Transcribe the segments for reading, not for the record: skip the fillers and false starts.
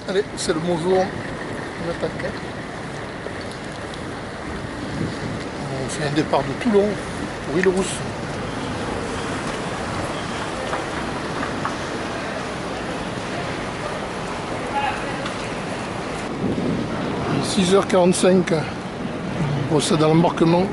Allez, c'est le bon jour. On attaque. On fait un départ de Toulon pour Île-Rousse. Il est 6h45. On procède à l'embarquement.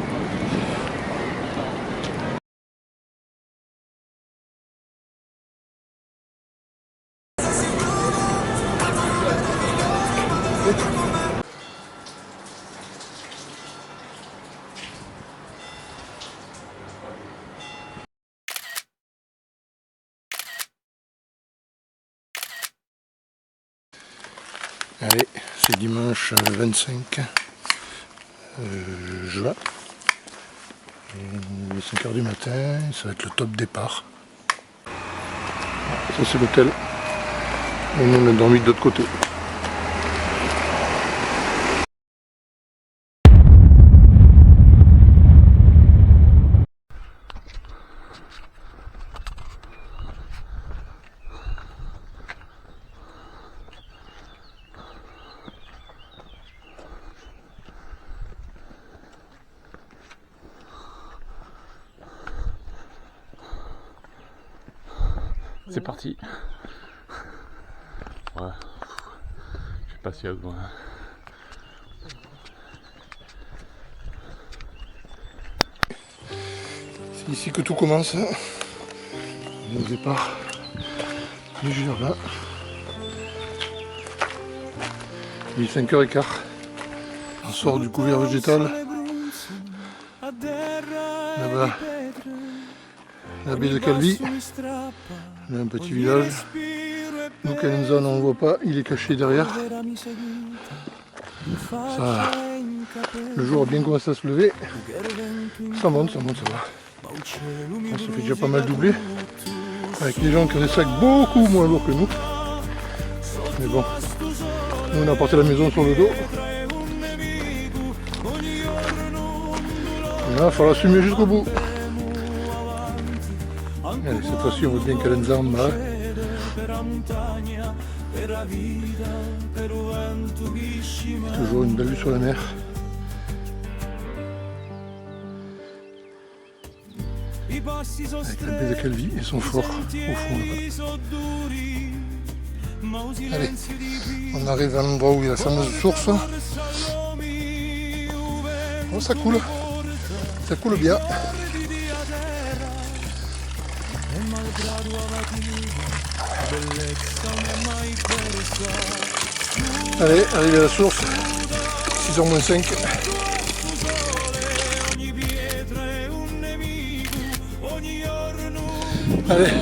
Allez, c'est dimanche 25 juin. Il est 5h du matin, ça va être le top départ. Ça c'est l'hôtel. Et nous on a dormi de l'autre côté. C'est parti. Ouais. Je sais pas s'il y a besoin. C'est ici que tout commence. Le départ du Jura. Il est 5h15. On sort du couvert végétal. Là-bas, la baie de Calvi. Là, un petit village. Nous, Calenza, on ne le voit pas, il est caché derrière. Ça, le jour a bien commencé à se lever. Ça monte, ça va. On se fait déjà pas mal doubler. Avec les gens qui ont des sacs beaucoup moins lourds que nous. Mais bon, nous on a porté la maison sur le dos. Là, il va falloir assumer jusqu'au bout. Allez, cette fois-ci on voit bien Calenza en bas. Toujours une belle vue sur la mer. Avec la baie de Calvi et son fort au fond là-bas. Allez, on arrive à l'endroit où il y a la fameuse source. Oh, ça coule bien. Allez, arrivé à la source, 6h-5. Allez,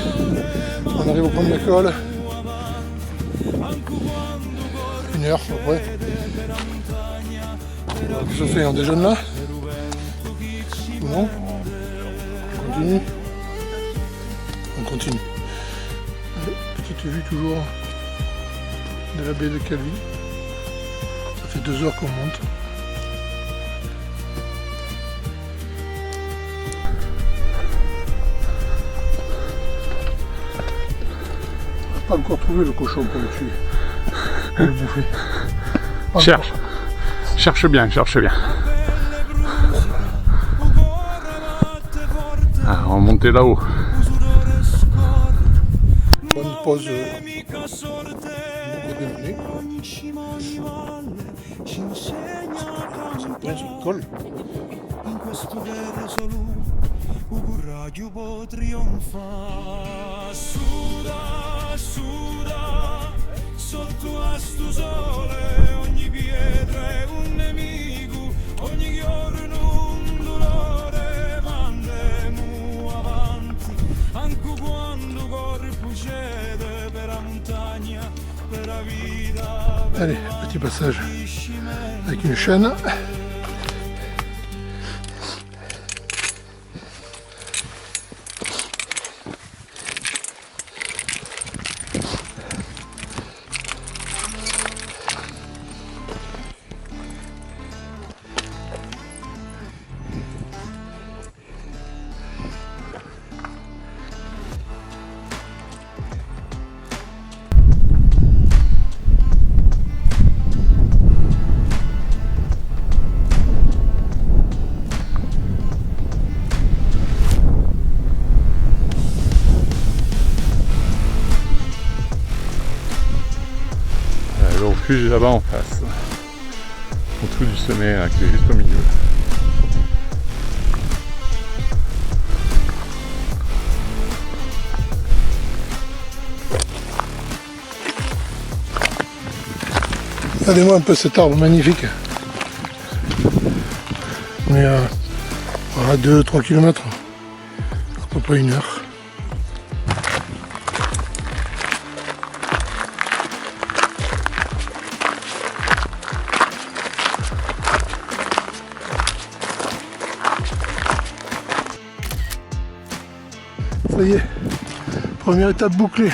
on arrive au premier col. 1 heure à peu près. Qu'est-ce qu'on fait? On déjeune là? Non? On continue. Allez, petite vue toujours de la baie de Calvi. Ça fait 2 heures qu'on monte. On n'a pas encore trouvé le cochon pour le tuer. Pour le bouffer. Cherche bien. Ah, on va monter là-haut. Bonne pause. Déjeuner. Ça se colle. Sotto a sto sole ogni pietra è un nemico, ogni giorno un dolore, andemo avanti, anche quando corpo cede per la montagna, per la vita. Allez, petit passage avec une chaîne. refuge là-bas en face. Au tout du sommet là, qui est juste au milieu. Regardez-moi un peu cet arbre magnifique. On est à 2-3 km, à peu près 1 heure. Ça y est, première étape bouclée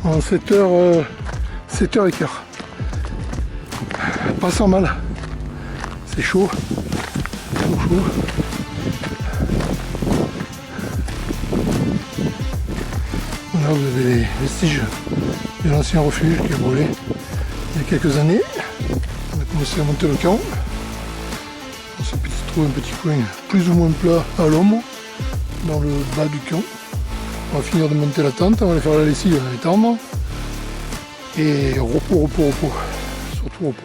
en 7h15. Pas sans mal, c'est chaud, chaud. Là vous avez les vestiges de l'ancien refuge qui a brûlé il y a quelques années. On a commencé à monter le camp. On s'est trouvé un petit coin plus ou moins plat à l'ombre, dans le bas du camp. On va finir de monter la tente, on va aller faire la lessive, on va l'étendre. Et repos, surtout repos.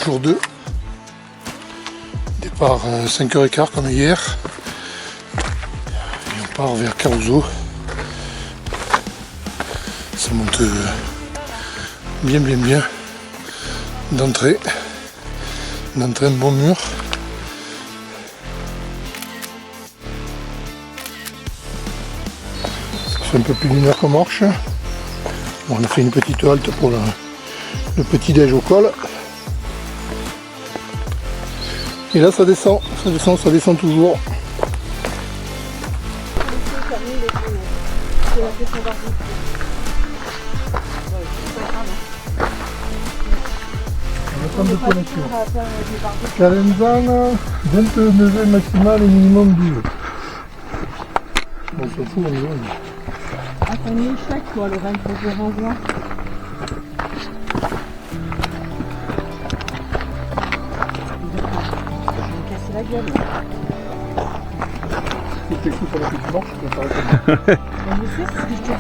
Jour 2, départ 5h15 comme hier, et on part vers Caruso. Ça monte bien d'entrée, un bon mur. Ça fait un peu plus d'1 heure qu'on marche. Bon, on a fait une petite halte pour le petit déj au col. Et là ça descend toujours. Le temps de connexion. Calenzane, 29 maximal et minimum 12. On s'en fout, on y va. Ah, t'as mis chaque toi, le 23 juin. La gueule. Si tu écoutes avec une marche, tu peux t'arrêter. Je sais, c'est ce que je te dis.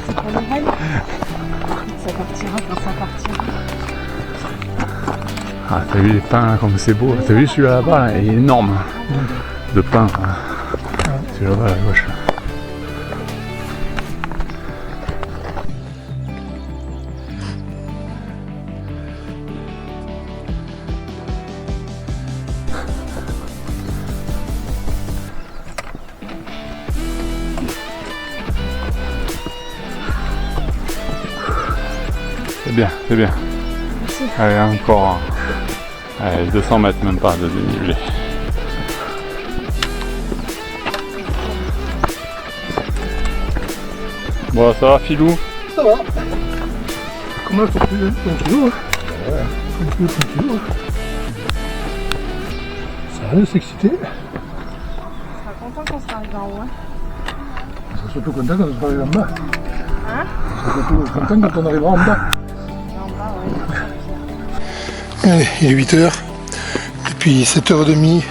C'est pour le rêve. Ça partira quand ça partira. Ah, t'as vu les pins là, comme c'est beau. T'as vu celui-là là-bas, là, il est énorme. De pins. Celui là-bas à la gauche. C'est bien. Merci. Allez, encore 200 mètres, même pas de dénivelé. Bon, ça va, Filou? Ça va. Comment ça fait tranquillou, hein? Ouais. Tranquillou. Ça va de s'exciter. On sera content quand on sera arrivé en haut. Hein. On sera surtout content quand on sera arrivé en bas. Hein? On sera surtout content quand on arrivera en bas. En bas, ouais. Allez, il est 8h. Depuis 7h30,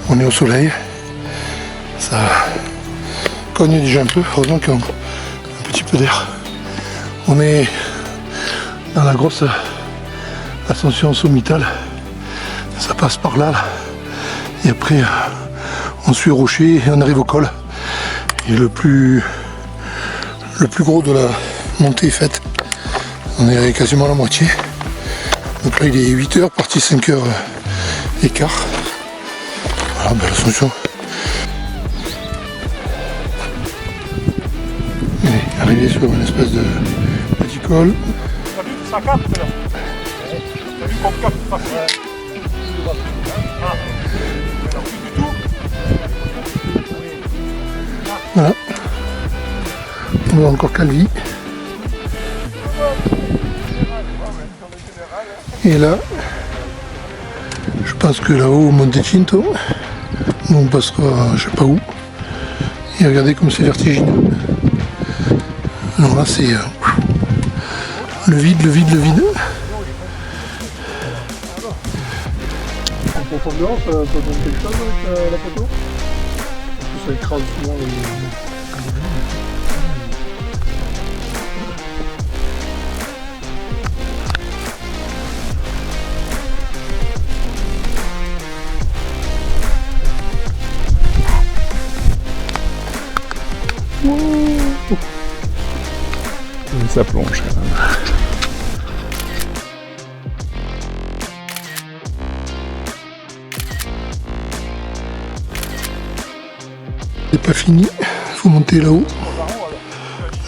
on est au soleil. Ça cogne déjà un peu. Heureusement qu'il y a un petit peu d'air. On est dans la grosse ascension sommitale. Ça passe par là. Et après, on suit le rocher et on arrive au col. Et le plus gros de la montée est faite. On est quasiment à la moitié. Donc là il est 8h, parti 5h15. Voilà, belle ascension. Allez, arrivé sur une espèce de petit col. T'as vu ça capte là? T'as vu qu'on capte pas ça? Voilà. On voit encore Calvi. Et là, je pense que là-haut, au Monte Cinto, nous on passera je sais pas où. Et regardez comme c'est vertigineux. Alors là, c'est Le vide, le vide, le vide. En profondeur, ça donne quelque chose avec la photo? Parce que ça écrase souvent les... Et ça plonge quand même. C'est pas fini, il faut monter là-haut.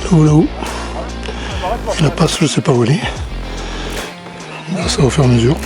Là-haut, là-haut. Et la passe, je sais pas où elle est. Là, ça va au fur et à mesure.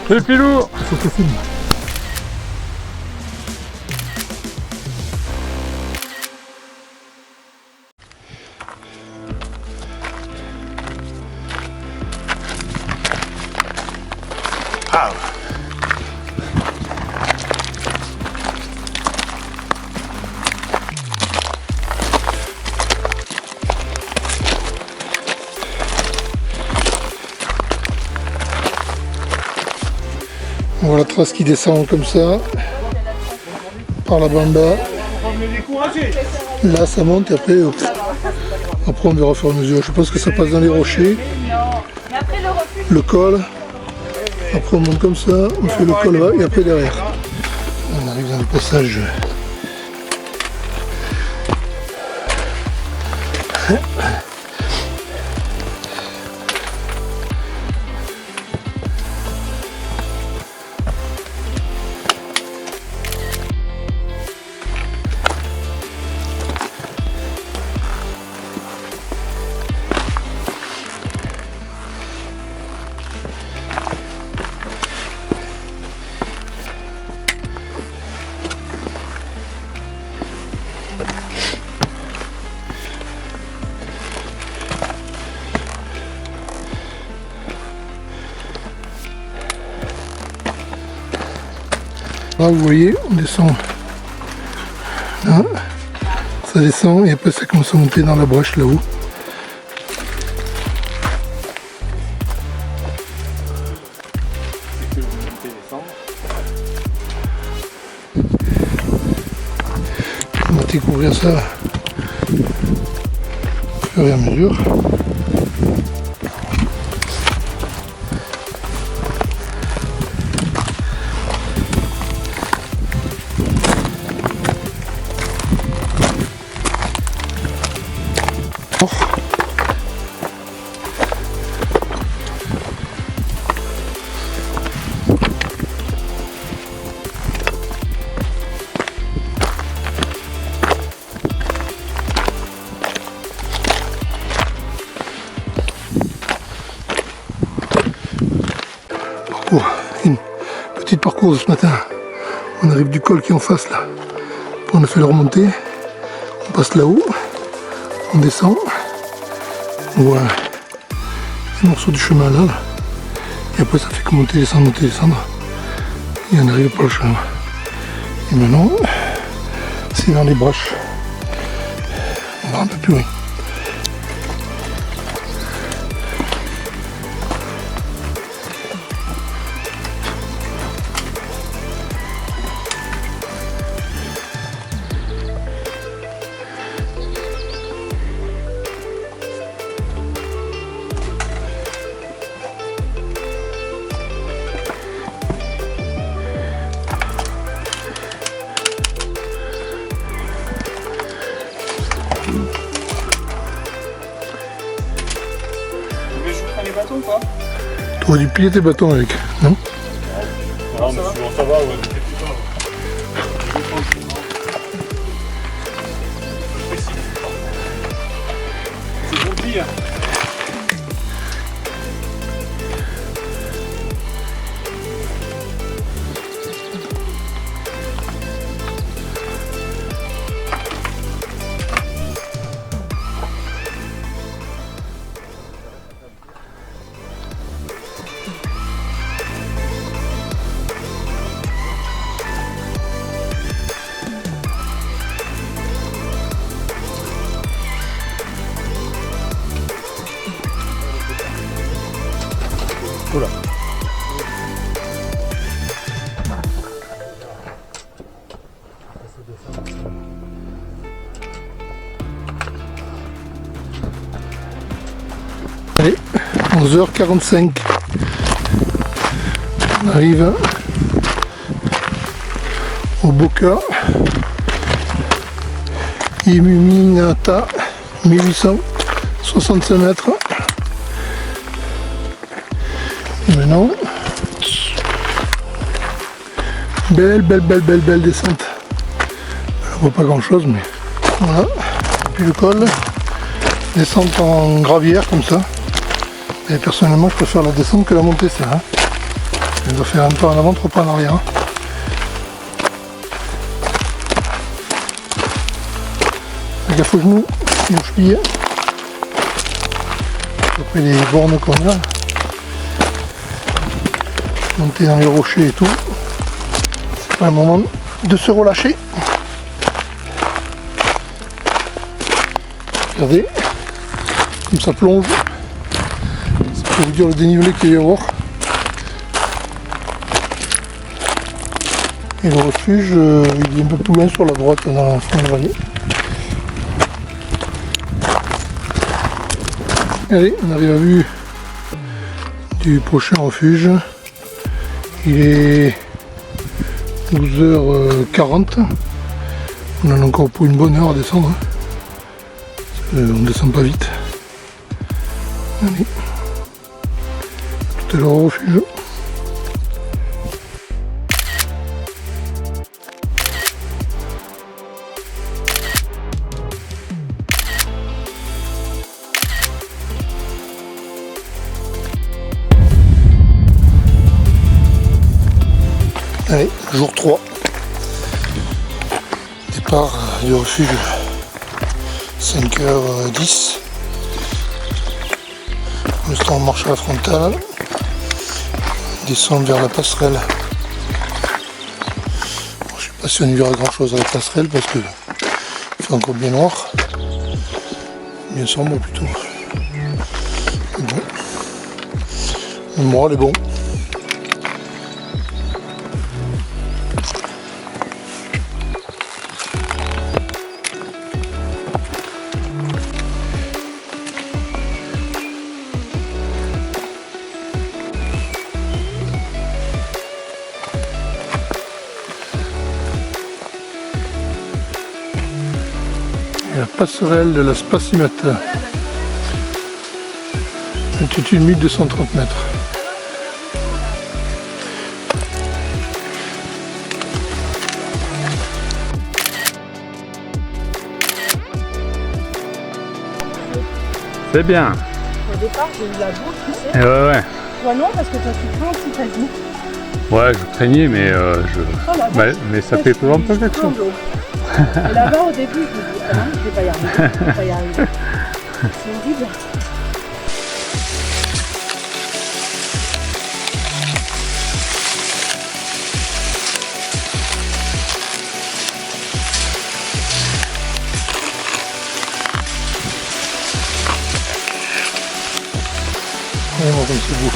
Le pilou! Faut que ça filme. On voit la trace qui descend comme ça, par la banda. Là ça monte et après, après on verra au fur et à mesure. Je pense que ça passe dans les rochers, le col. Après on monte comme ça, on fait le col là et après derrière. On arrive dans le passage. Là vous voyez, on descend là, ça descend et après ça commence à monter dans la brèche là-haut. On va découvrir ça au fur et à mesure. Une petite parcours de ce matin. On arrive du col qui est en face là. On a fait la remontée. On passe là-haut. On descend. On voit un morceau du chemin là. Et après ça fait que monter, descendre. Et on arrive par le chemin. Et maintenant, c'est dans les broches. On va un peu plus loin. les bâtons ou pas? Tu aurais dû plier tes bâtons avec, non? Non, mais sinon ça va, ouais. C'est bon pli, hein. Allez, 11h45. On arrive au Boca Illuminata, 1865 mètres. Et maintenant, belle descente. On voit pas grand chose, mais voilà. Puis le col, descente en gravière comme ça. Et personnellement, je préfère la descente que la montée, ça. Hein. Elle doit faire un pas en avant, 3 pas en arrière. Hein. Fais gaffe aux genoux, ils vont plier. Après les bornes qu'on a. Monter dans les rochers et tout. C'est pas le moment de se relâcher. Regardez, comme ça plonge. Ça peut vous dire le dénivelé qu'il y a à voir. Et le refuge, il est un peu plus loin sur la droite, dans la fin de la vallée. Allez, on arrive à vue du prochain refuge. Il est 12h40. On en a encore pour une bonne heure à descendre. On descend pas vite. Allez. Tout à l'heure au refuge. Allez, jour 3. Départ du refuge 5h10. Pour l'instant on marche à la frontale. On descend vers la passerelle. Bon, je ne sais pas si on y verra grand chose à la passerelle parce que il fait encore bien noir. Bien sombre plutôt. Mais bon. Le moral est bon. La passerelle de la Spacimata. Altitude 1230 mètres. C'est bien. Au départ, j'ai eu la bouffe, tu sais. Et ouais. Toi non, parce que toi tu prends si t'as dit. Ouais, je craignais, mais mais ça fait toujours un peu quelque chose. Et là-bas, au début, je me dis, ah non, je vais pas y arriver. Je vais pas y arriver. C'est horrible. Vraiment comme c'est beau.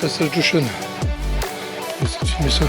passage de chaîne. On va essayer de filmer ça.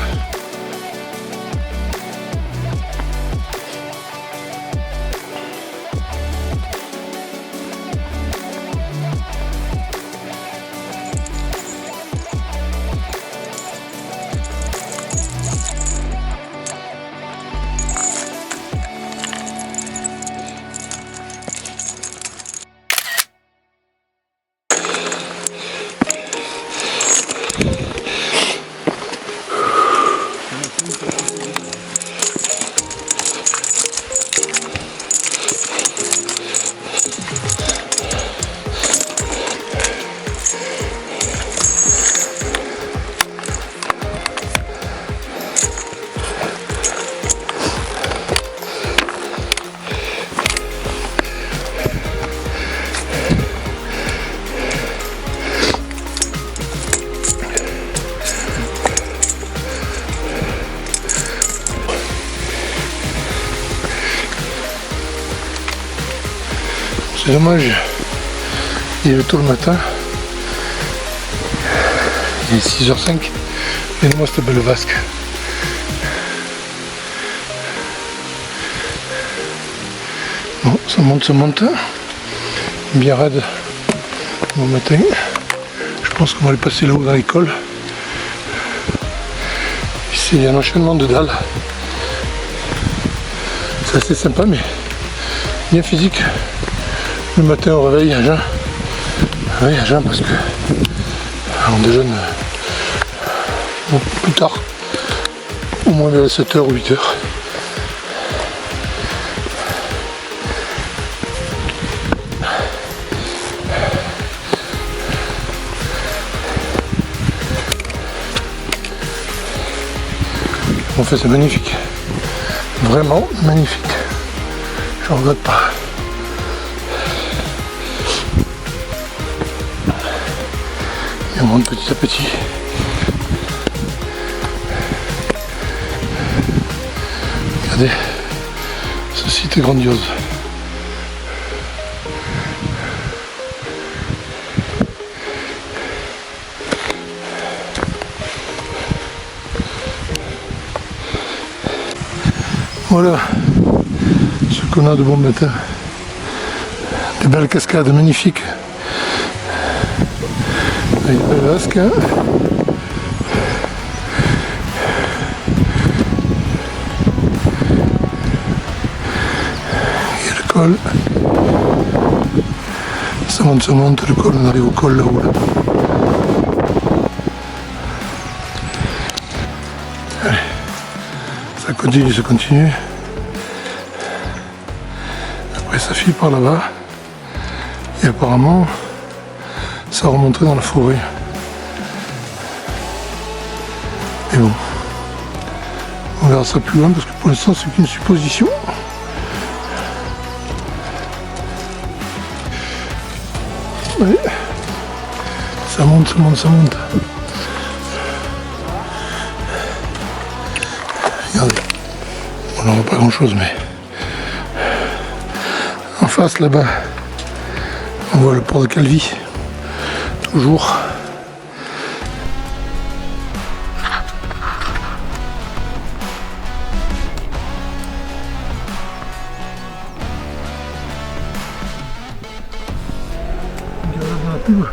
C'est dommage, il est tôt le matin, il est 6h05, et moi cette belle vasque. Bon, ça monte, bien raide bon matin. Je pense qu'on va aller passer là-haut dans l'école. Ici il y a un enchaînement de dalles. C'est assez sympa mais bien physique. Le matin au réveil à jeun. Oui, à jeun parce que on déjeune plus tard, au moins vers 7h ou 8h. En fait c'est magnifique, vraiment magnifique, je ne regrette pas. Et on monte petit à petit. Regardez, ce site est grandiose. Voilà ce qu'on a de bon matin. Des belles cascades magnifiques. Avec une belle vasque. Hein. Et le col. Ça monte, le col, on arrive au col là-haut. Là. Allez. Ça continue. Après ça file par là-bas. Et apparemment, ça remonterait dans la forêt. Mais bon, on verra ça plus loin parce que pour l'instant c'est qu'une supposition. Ouais. Ça monte. Regardez, on n'en voit pas grand chose mais en face là-bas on voit le port de Calvi. Toujours. Regarde dans la pub.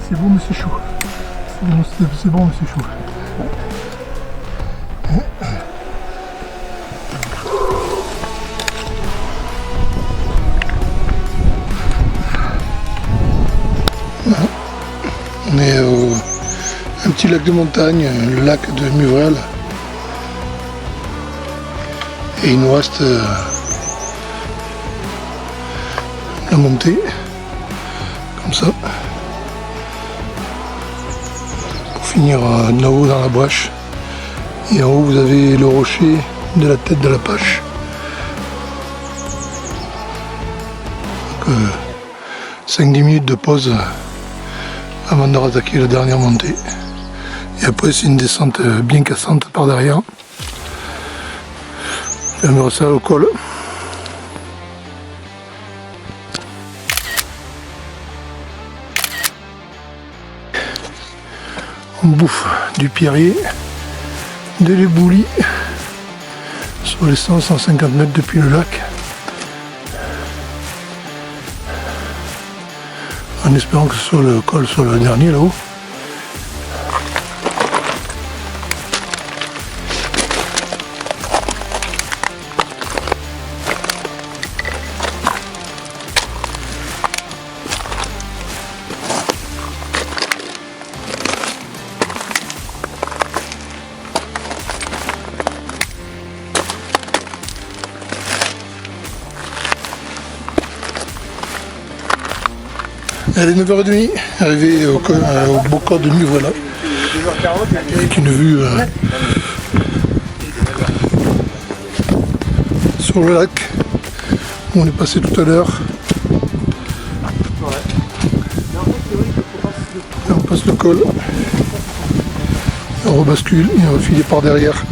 C'est bon mais c'est chaud. C'est bon mais c'est chaud. On est au un petit lac de montagne, le lac de Muvrel. Et il nous reste la montée, comme ça. Pour finir là-haut dans la brèche. Et en haut vous avez le rocher de la tête de la Pache. Donc 5-10 minutes de pause avant de rattaquer la dernière montée. Et après c'est une descente bien cassante par derrière. Et on verra ça au col. On bouffe du pierrier, de l'éboulis sur les 150 mètres depuis le lac. En espérant que ce soit le col soit le dernier là-haut. Elle est 9h30, arrivé au beau corps de nuit, voilà. Avec une vue sur le lac où on est passé tout à l'heure. On passe le col, on rebascule et on va filer par derrière.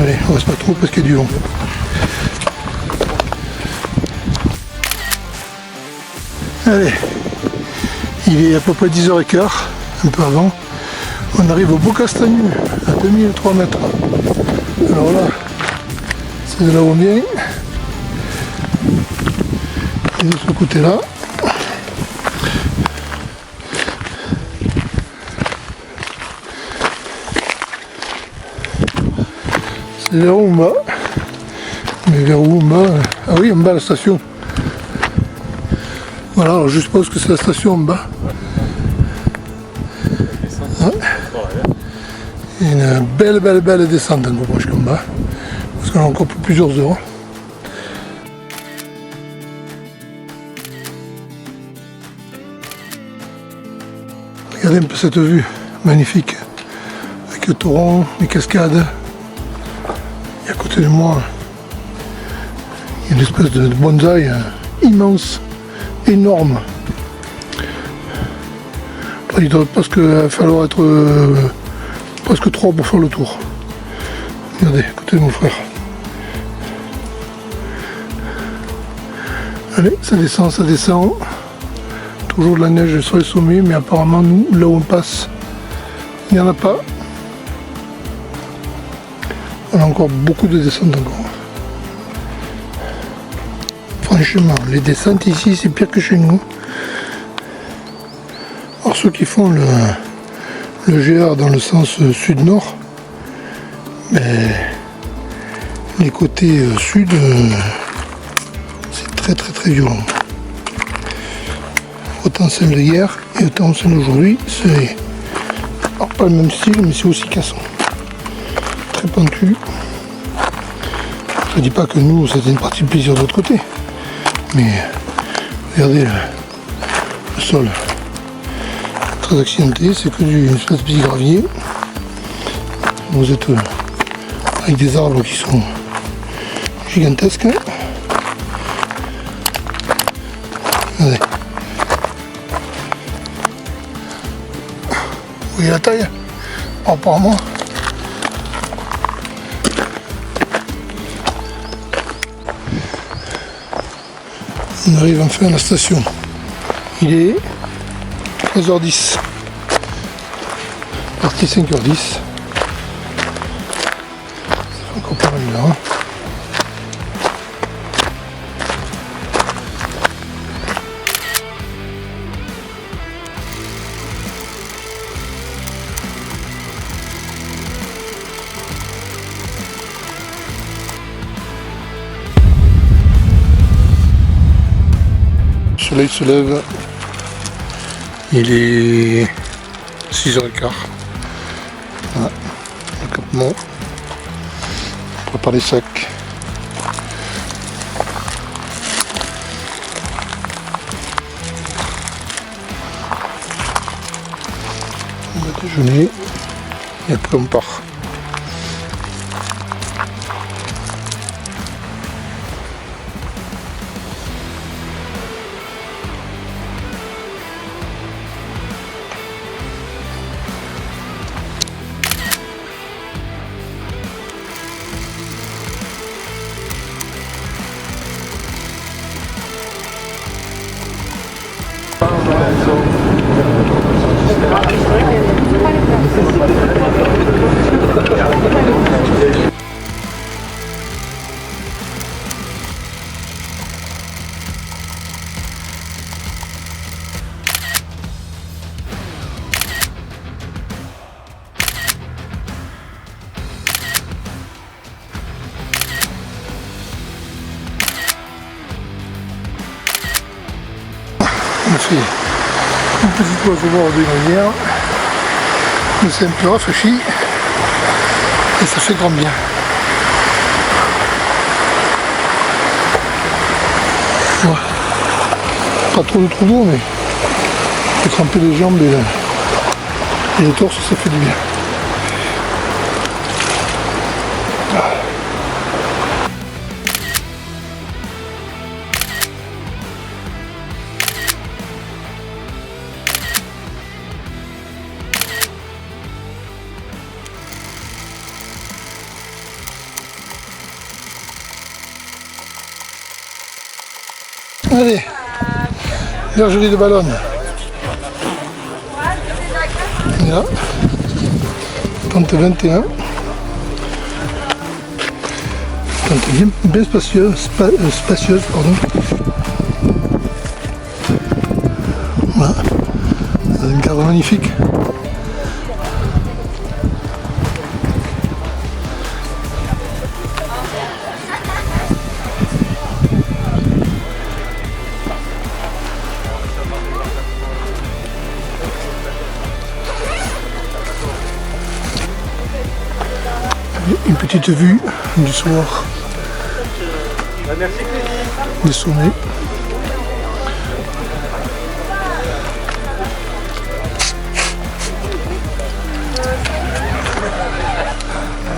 Allez, on reste pas trop parce qu'il y a du vent. Allez, il est à peu près 10h15, un peu avant. On arrive au Beau Castagnu, à 2003 mètres. Alors là, c'est de là où on vient. Et de ce côté-là. C'est vers où on va. Mais vers où on va? Ah oui, on va à la station. Voilà, alors je suppose que c'est la station en bas. Ouais. Et une belle descente encore proche qu'en bas. Parce qu'on a encore plusieurs heures. Regardez un peu cette vue magnifique. Avec le torrent, les cascades. Et à côté de moi, il y a une espèce de bonsaï immense. Énorme. Il doit presque falloir être presque 3 pour faire le tour. Regardez, écoutez mon frère. Allez, ça descend. Toujours de la neige sur les sommets, mais apparemment nous, là où on passe, il n'y en a pas. On a encore beaucoup de descentes encore. Franchement, les descentes ici, c'est pire que chez nous. Alors ceux qui font le GR dans le sens sud-nord, mais les côtés sud, c'est très violent. Autant celle d'hier et autant celle d'aujourd'hui, c'est pas le même style, mais c'est aussi cassant. Très pentu. Je dis pas que nous, c'était une partie de plaisir de l'autre côté. Mais regardez le sol, très accidenté, c'est que une espèce de petit gravier. Vous êtes avec des arbres qui sont gigantesques. Regardez. Vous voyez la taille? Apparemment. On arrive enfin à la station. Il est 13h10. Parti 5h10. C'est encore pas mal là. Le soleil se lève, il est 6h15. Voilà, le campement, on prépare les sacs. On va déjeuner et après on part. fait une petite pause au bord de rivière. Je me suis un peu rafraîchi et ça fait grand bien. Ouais. Pas trop de trou d'eau, mais j'ai trempé les jambes et les torses, ça fait du bien. Allez, bergerie de Ballonne. On est là. Tente 21. Tente bien spacieuse, pardon. Voilà. C'est un cadre magnifique. Une petite vue du soir des sommets.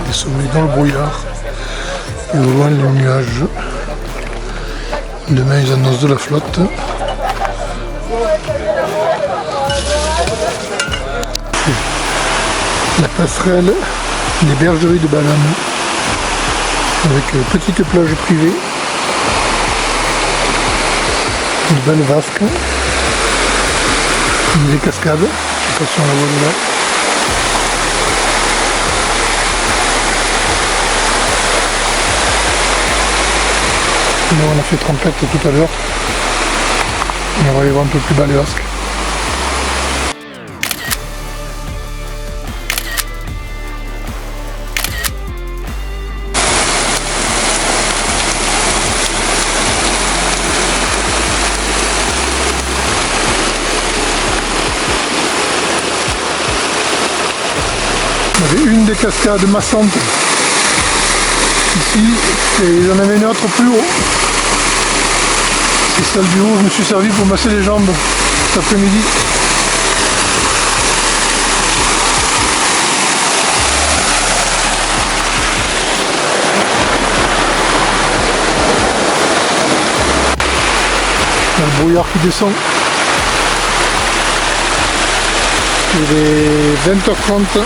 Des sommets dans le brouillard et au loin les nuages. Demain ils annoncent de la flotte. La passerelle des bergeries de Ballonne avec petite plage privée, une belle vasque, des cascades, je sais pas si on la voit de là. Nous on a fait trempette tout à l'heure, on va aller voir un peu plus bas les vasques. Une des cascades massantes ici, et j'en avais une autre plus haut. C'est celle du haut, je me suis servi pour masser les jambes cet après-midi. Il y a le brouillard qui descend. Il est 20h30.